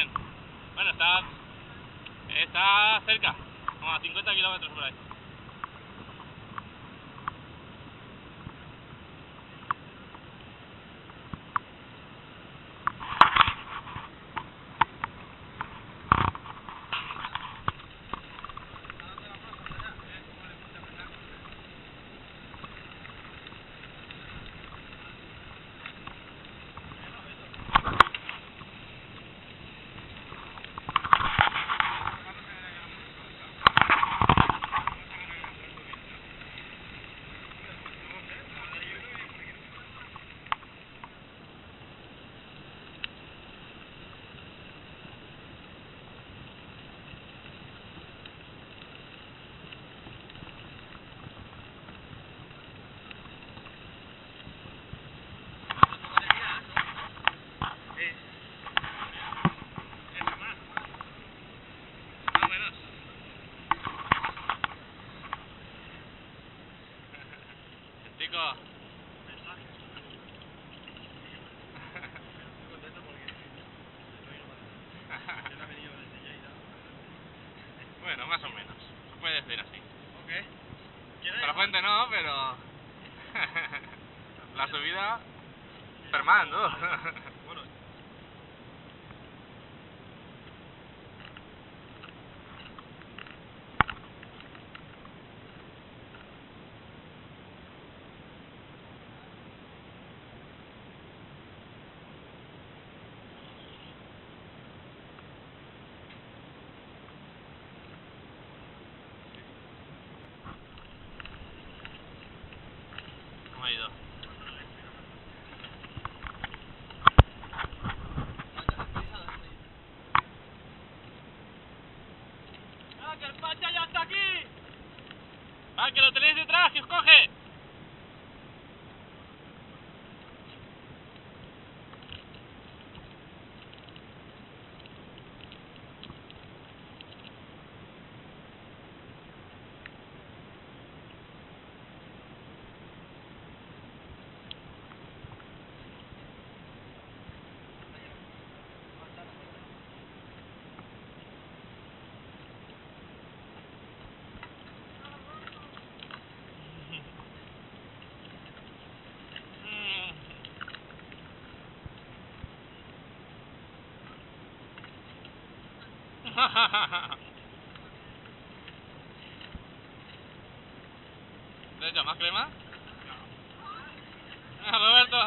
bien. Bueno, está cerca, como a 50 kilómetros por ahí. Chico. Bueno, más o menos. Se puede decir así. Ok. Hasta la fuente no, pero la subida permando. Bueno. ¿Cómo ha ido? ¡Ah, que el Pacha ya está aquí! ¡Ah, que lo tenéis detrás, que os coge! ¿Le echas más crema? No. Roberto,